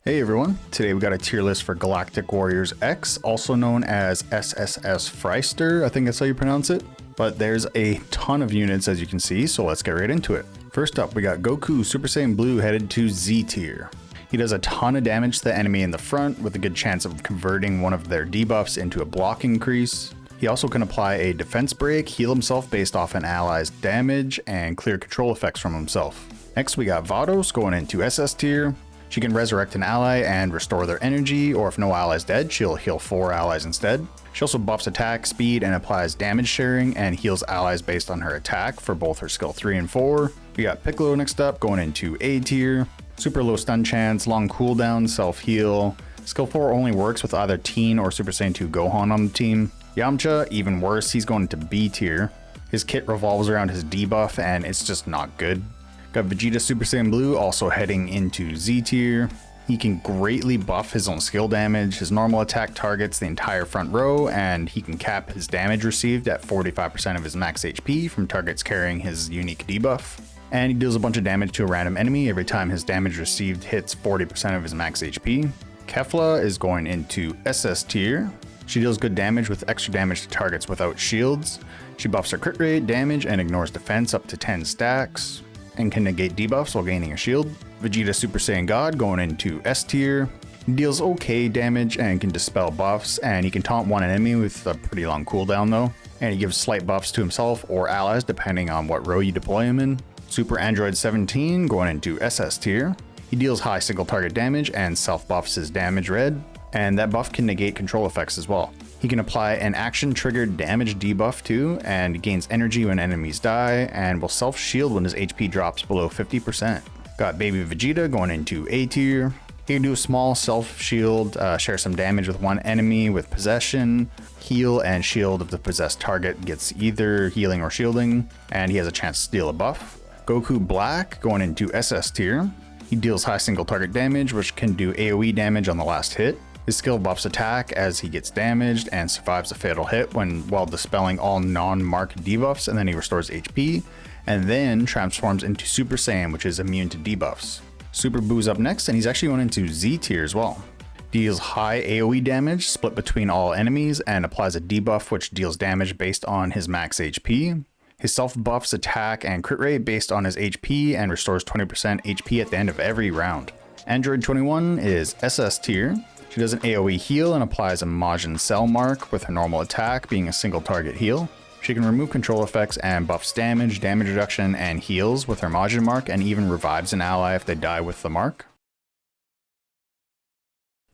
Hey everyone, today we got a tier list for Galactic Warriors X, also known as SSS Fraisster, I think that's how you pronounce it. But there's a ton of units as you can see, so let's get right into it. First up, we got Goku Super Saiyan Blue headed to Z tier. He does a ton of damage to the enemy in the front with a good chance of converting one of their debuffs into a block increase. He also can apply a defense break, heal himself based off an ally's damage, and clear control effects from himself. Next we got Vados going into SS tier. She can resurrect an ally and restore their energy, or if no ally's dead, she'll heal 4 allies instead. She also buffs attack, speed, and applies damage sharing, and heals allies based on her attack for both her skill 3 and 4. We got Piccolo next up, going into A tier. Super low stun chance, long cooldown, self-heal. Skill 4 only works with either Teen or Super Saiyan 2 Gohan on the team. Yamcha, even worse, he's going into B tier. His kit revolves around his debuff, and it's just not good. Got Vegeta Super Saiyan Blue also heading into Z tier. He can greatly buff his own skill damage. His normal attack targets the entire front row, and he can cap his damage received at 45% of his max HP from targets carrying his unique debuff. And he deals a bunch of damage to a random enemy every time his damage received hits 40% of his max HP. Kefla is going into SS tier. She deals good damage with extra damage to targets without shields. She buffs her crit rate, damage, and ignores defense up to 10 stacks, and can negate debuffs while gaining a shield. Vegeta Super Saiyan God going into S tier. He deals okay damage and can dispel buffs, and he can taunt one enemy with a pretty long cooldown though. And he gives slight buffs to himself or allies depending on what row you deploy him in. Super Android 17 going into SS tier. He deals high single target damage and self buffs his damage red, and that buff can negate control effects as well. He can apply an action triggered damage debuff too, and gains energy when enemies die, and will self shield when his HP drops below 50%. Got Baby Vegeta going into A tier. He can do a small self shield, share some damage with one enemy with possession, heal and shield if the possessed target gets either healing or shielding, and he has a chance to steal a buff. Goku Black going into SS tier. He deals high single target damage, which can do AoE damage on the last hit. His skill buffs attack as he gets damaged and survives a fatal hit while dispelling all non-marked debuffs, and then he restores HP, and then transforms into Super Saiyan, which is immune to debuffs. Super Boo's up next, and he's actually going into Z tier as well. Deals high AoE damage split between all enemies, and applies a debuff which deals damage based on his max HP. His self buffs attack and crit rate based on his HP, and restores 20% HP at the end of every round. Android 21 is SS tier. She does an AoE heal and applies a Majin Cell mark, with her normal attack being a single target heal. She can remove control effects and buffs damage, damage reduction, and heals with her Majin mark, and even revives an ally if they die with the mark.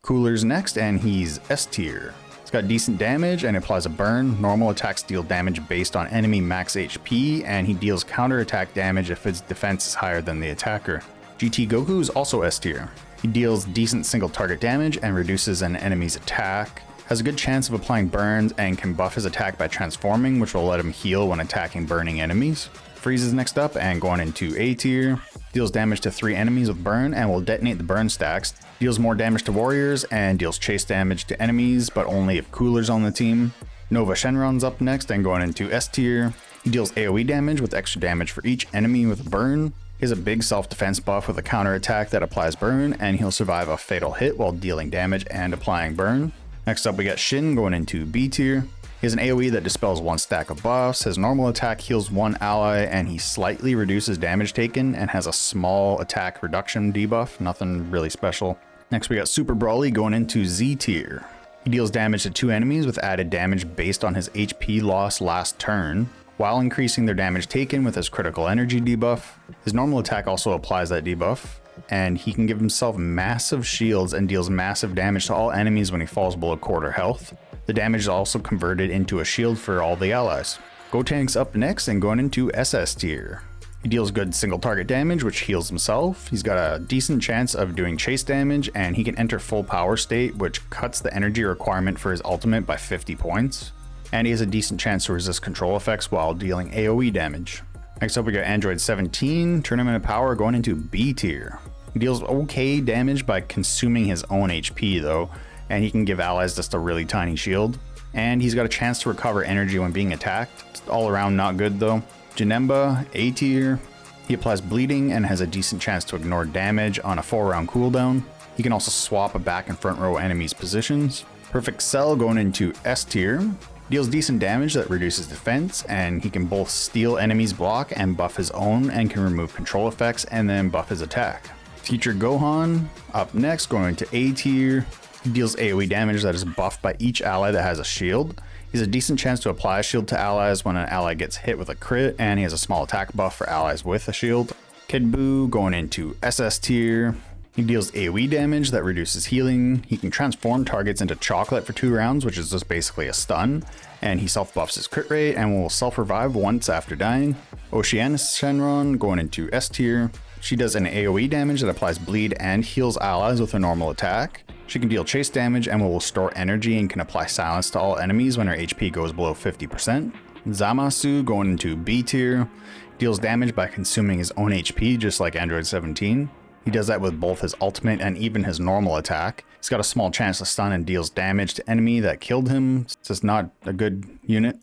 Cooler's next, and he's S tier. He's got decent damage and applies a burn. Normal attacks deal damage based on enemy max HP, and he deals counter attack damage if his defense is higher than the attacker. GT Goku is also S tier. He deals decent single target damage and reduces an enemy's attack, has a good chance of applying burns, and can buff his attack by transforming, which will let him heal when attacking burning enemies. Freeze is next up and going into A tier. Deals damage to 3 enemies with burn and will detonate the burn stacks. Deals more damage to warriors and deals chase damage to enemies, but only if Cooler's on the team. Nova Shenron's up next and going into S tier. He deals AoE damage with extra damage for each enemy with burn. He has a big self-defense buff with a counter attack that applies burn, and he'll survive a fatal hit while dealing damage and applying burn. Next up we got Shin going into B tier. He has an AoE that dispels 1 stack of buffs, his normal attack heals 1 ally, and he slightly reduces damage taken, and has a small attack reduction debuff, nothing really special. Next we got Super Broly going into Z tier. He deals damage to 2 enemies with added damage based on his HP loss last turn, while increasing their damage taken with his critical energy debuff. His normal attack also applies that debuff, and he can give himself massive shields and deals massive damage to all enemies when he falls below quarter health. The damage is also converted into a shield for all the allies. Gotenks up next and going into SS tier. He deals good single target damage, which heals himself. He's got a decent chance of doing chase damage, and he can enter full power state, which cuts the energy requirement for his ultimate by 50 points. And he has a decent chance to resist control effects while dealing AoE damage. Next up we got Android 17, Tournament of Power going into B tier. He deals okay damage by consuming his own HP though, and he can give allies just a really tiny shield. And he's got a chance to recover energy when being attacked. It's all around not good though. Janemba, A tier. He applies bleeding and has a decent chance to ignore damage on a 4-round cooldown. He can also swap a back and front row enemies' positions. Perfect Cell going into S tier. Deals decent damage that reduces defense, and he can both steal enemies' block and buff his own, and can remove control effects and then buff his attack. Future Gohan up next going into A tier. He deals AoE damage that is buffed by each ally that has a shield. He has a decent chance to apply a shield to allies when an ally gets hit with a crit, and he has a small attack buff for allies with a shield. Kid Buu going into SS tier. He deals AoE damage that reduces healing. He can transform targets into chocolate for 2 rounds, which is just basically a stun. And he self-buffs his crit rate and will self-revive once after dying. Oceana Shenron going into S tier. She does an AoE damage that applies bleed and heals allies with a normal attack. She can deal chase damage and will store energy and can apply silence to all enemies when her HP goes below 50%. Zamasu going into B tier. Deals damage by consuming his own HP just like Android 17. He does that with both his ultimate and even his normal attack. He's got a small chance to stun and deals damage to enemy that killed him. It's just not a good unit.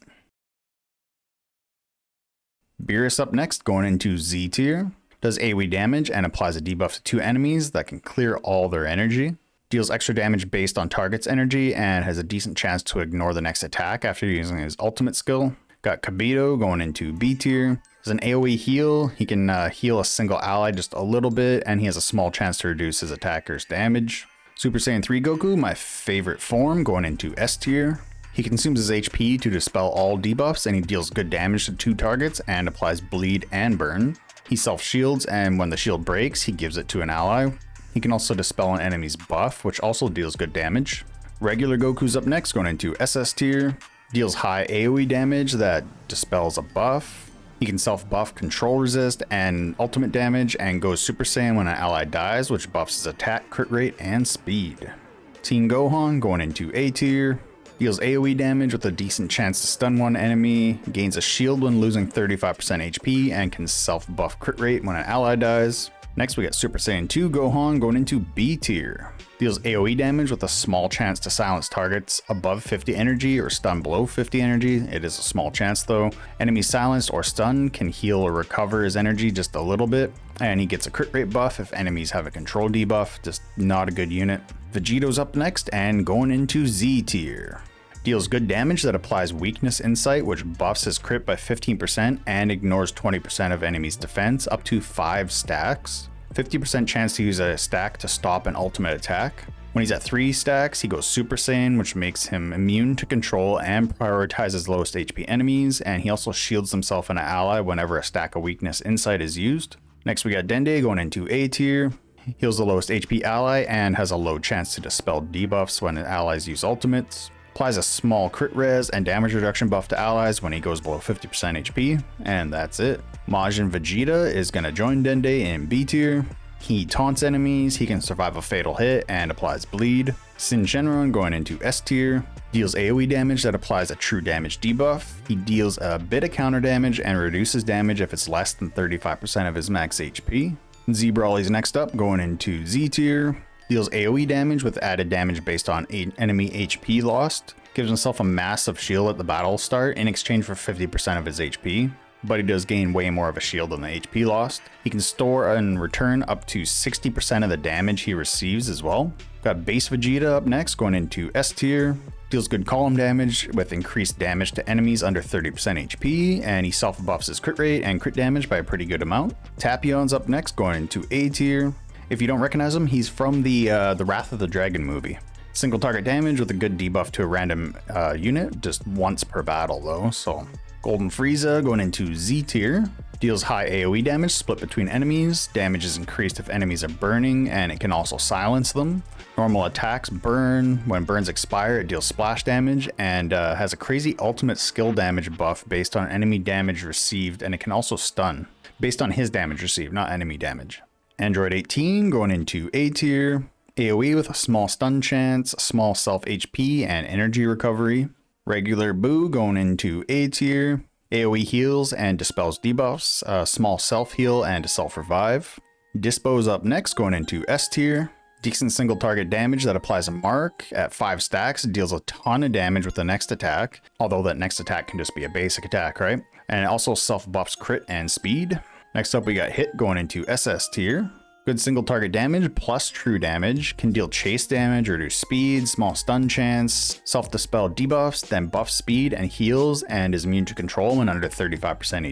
Beerus up next going into Z tier. Does AoE damage and applies a debuff to 2 enemies that can clear all their energy. Deals extra damage based on target's energy and has a decent chance to ignore the next attack after using his ultimate skill. Got Kibito going into B tier. As an AoE heal, he can heal a single ally just a little bit, and he has a small chance to reduce his attacker's damage. Super Saiyan 3 Goku, my favorite form, going into S tier. He consumes his HP to dispel all debuffs, and he deals good damage to 2 targets and applies bleed and burn. He self-shields, and when the shield breaks, he gives it to an ally. He can also dispel an enemy's buff, which also deals good damage. Regular Goku's up next, going into SS tier. Deals high AoE damage that dispels a buff. He can self-buff control resist and ultimate damage, and goes Super Saiyan when an ally dies, which buffs his attack, crit rate, and speed. Teen Gohan going into A tier. Deals AoE damage with a decent chance to stun one enemy, gains a shield when losing 35% HP, and can self-buff crit rate when an ally dies. Next we got Super Saiyan 2 Gohan going into B tier. Deals AoE damage with a small chance to silence targets above 50 energy or stun below 50 energy. It is a small chance though. Enemies silenced or stunned can heal or recover his energy just a little bit. And he gets a crit rate buff if enemies have a control debuff. Just not a good unit. Vegeto's up next and going into Z tier. Deals good damage that applies weakness insight, which buffs his crit by 15% and ignores 20% of enemies' defense up to 5 stacks. 50% chance to use a stack to stop an ultimate attack. When he's at 3 stacks, he goes Super Saiyan, which makes him immune to control and prioritizes lowest HP enemies, and he also shields himself and an ally whenever a stack of weakness insight is used. Next we got Dende going into A tier. Heals the lowest HP ally and has a low chance to dispel debuffs when allies use ultimates. Applies a small crit res and damage reduction buff to allies when he goes below 50% HP, and that's it. Majin Vegeta is going to join Dende in B tier. He taunts enemies, he can survive a fatal hit, and applies bleed. Sin Shenron going into S tier. Deals AoE damage that applies a true damage debuff. He deals a bit of counter damage and reduces damage if it's less than 35% of his max HP. Z Brawly's next up, going into Z tier. Deals AoE damage with added damage based on enemy HP lost. Gives himself a massive shield at the battle start in exchange for 50% of his HP. But he does gain way more of a shield than the HP lost. He can store and return up to 60% of the damage he receives as well. Got Base Vegeta up next, going into S tier. Deals good column damage with increased damage to enemies under 30% HP, and he self-buffs his crit rate and crit damage by a pretty good amount. Tapion's up next, going into A tier. If you don't recognize him, he's from the Wrath of the Dragon movie. Single target damage with a good debuff to a random unit, just once per battle though, so. Golden Frieza going into Z tier. Deals high AoE damage split between enemies. Damage is increased if enemies are burning, and it can also silence them. Normal attacks burn. When burns expire, it deals splash damage, and has a crazy ultimate skill damage buff based on enemy damage received, and it can also stun. Based on his damage received, not enemy damage. Android 18 going into A tier. AoE with a small stun chance, small self HP, and energy recovery. Regular Buu going into A tier. AoE heals and dispels debuffs, small self heal and self revive. Dispo's up next, going into S tier. Decent single target damage that applies a mark at 5 stacks, deals a ton of damage with the next attack, although that next attack can just be a basic attack, right? And it also self buffs crit and speed. Next up we got Hit going into SS tier. Good single target damage plus true damage, can deal chase damage, reduce speed, small stun chance, self-dispel debuffs, then buff speed and heals, and is immune to control when under 35%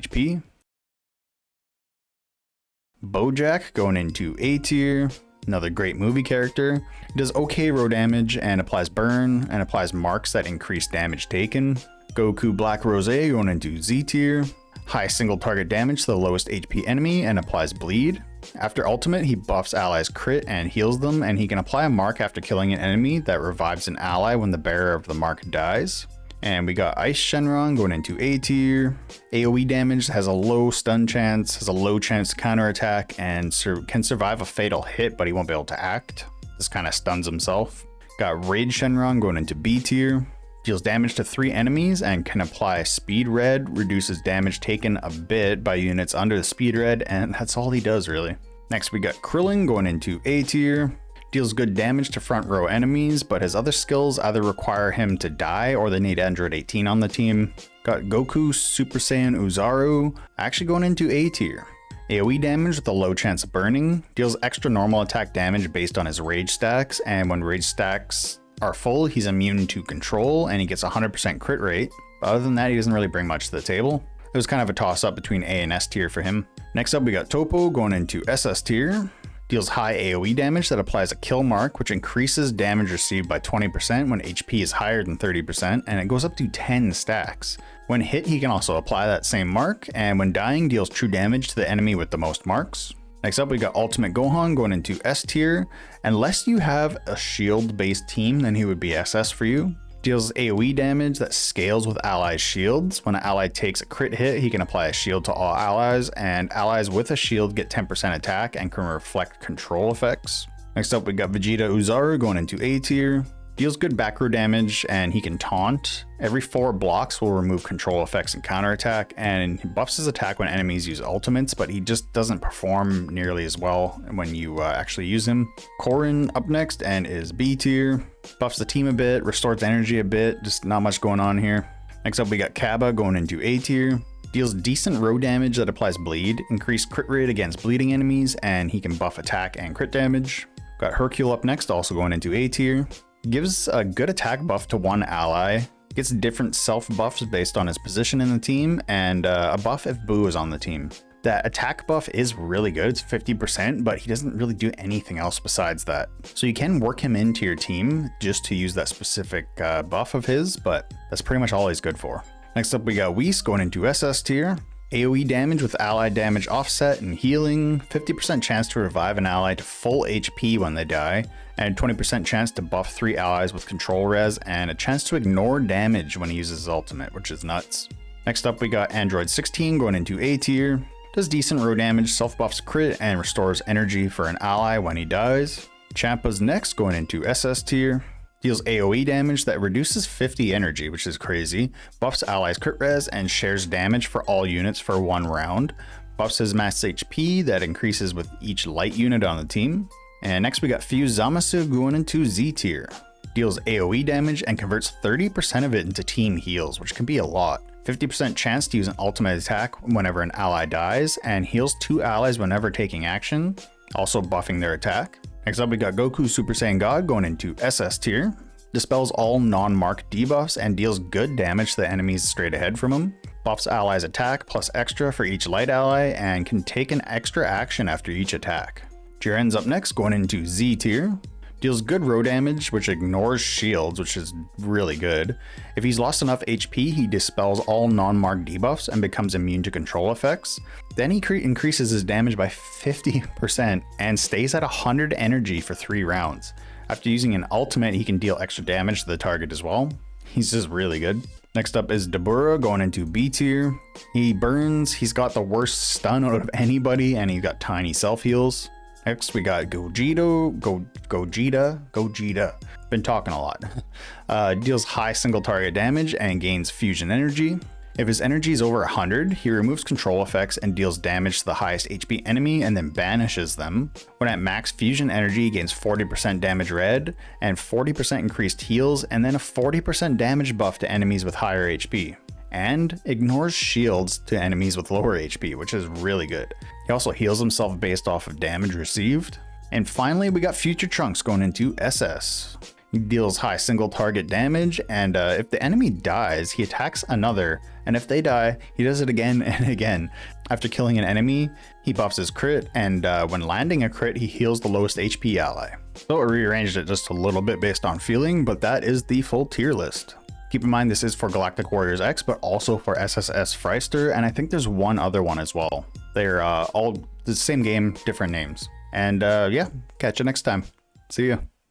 HP. Bojack going into A tier, another great movie character. He does okay row damage and applies burn and applies marks that increase damage taken. Goku Black Rose going into Z tier. High single target damage to the lowest HP enemy and applies bleed. After ultimate, he buffs allies crit and heals them, and he can apply a mark after killing an enemy that revives an ally when the bearer of the mark dies. And we got Ice Shenron going into A tier. AoE damage, has a low stun chance, has a low chance to counterattack, and can survive a fatal hit, but he won't be able to act. This kind of stuns himself. Got Rage Shenron going into B tier. Deals damage to 3 enemies and can apply Speed Red, reduces damage taken a bit by units under the Speed Red, and that's all he does really. Next we got Krillin going into A tier. Deals good damage to front row enemies, but his other skills either require him to die or they need Android 18 on the team. Got Goku Super Saiyan Uzaru, actually going into A tier. AoE damage with a low chance of burning, deals extra normal attack damage based on his rage stacks, and when rage stacks are full, he's immune to control and he gets 100% crit rate. But other than that, he doesn't really bring much to the table. It was kind of a toss up between A and S tier for him. Next up, we got Toppo going into SS tier. Deals high AoE damage that applies a kill mark, which increases damage received by 20% when HP is higher than 30%, and it goes up to 10 stacks. When hit, he can also apply that same mark, and when dying, deals true damage to the enemy with the most marks. Next up, we got Ultimate Gohan going into S tier. Unless you have a shield-based team, then he would be SS for you. Deals AoE damage that scales with allies' shields. When an ally takes a crit hit, he can apply a shield to all allies, and allies with a shield get 10% attack and can reflect control effects. Next up, we got Vegeta Uzaru going into A tier. Deals good back row damage and he can taunt. Every 4 blocks will remove control effects and counterattack, and he buffs his attack when enemies use ultimates, but he just doesn't perform nearly as well when you actually use him. Korin up next and is B tier. Buffs the team a bit, restores energy a bit, just not much going on here. Next up we got Kaba going into A tier. Deals decent row damage that applies bleed, increased crit rate against bleeding enemies, and he can buff attack and crit damage. Got Hercule up next, also going into A tier. Gives a good attack buff to one ally, gets different self buffs based on his position in the team, and a buff if Boo is on the team. That attack buff is really good, it's 50%, but he doesn't really do anything else besides that. So you can work him into your team just to use that specific buff of his, but that's pretty much all he's good for. Next up we got Whis going into SS tier. AoE damage with ally damage offset and healing, 50% chance to revive an ally to full HP when they die, and 20% chance to buff 3 allies with control res, and a chance to ignore damage when he uses his ultimate, which is nuts. Next up we got Android 16 going into A tier. Does decent row damage, self buffs crit, and restores energy for an ally when he dies. Champa's next going into SS tier. Deals AoE damage that reduces 50 energy, which is crazy, buffs allies crit res, and shares damage for all units for 1 round. Buffs his max HP that increases with each light unit on the team. And next we got Fuse Zamasu going into Z tier. Deals AoE damage and converts 30% of it into team heals, which can be a lot. 50% chance to use an ultimate attack whenever an ally dies, and heals 2 allies whenever taking action, also buffing their attack. Next up we got Goku Super Saiyan God going into SS tier. Dispels all non-marked debuffs and deals good damage to the enemies straight ahead from him. Buffs allies attack plus extra for each light ally and can take an extra action after each attack. Jiren's up next going into Z tier. Deals good row damage which ignores shields, which is really good. If he's lost enough HP, he dispels all non-marked debuffs and becomes immune to control effects. Then he increases his damage by 50% and stays at 100 energy for 3 rounds. After using an ultimate, he can deal extra damage to the target as well. He's just really good. Next up is Dabura going into B tier. He burns, he's got the worst stun out of anybody, and he's got tiny self heals. Next we got Gogeta. Been talking a lot. Deals high single target damage and gains fusion energy. If his energy is over 100, he removes control effects and deals damage to the highest HP enemy and then banishes them. When at max fusion energy, he gains 40% damage red and 40% increased heals, and then a 40% damage buff to enemies with higher HP. And ignores shields to enemies with lower HP, which is really good. He also heals himself based off of damage received. And finally, we got Future Trunks going into SS. He deals high single target damage, and if the enemy dies, he attacks another, and if they die, he does it again and again. After killing an enemy, he buffs his crit, and when landing a crit, he heals the lowest HP ally. So I rearranged it just a little bit based on feeling, but that is the full tier list. Keep in mind this is for Galactic Warriors X, but also for SSS Fraisster, and I think there's one other one as well. They're all the same game, different names. And yeah, catch you next time. See ya.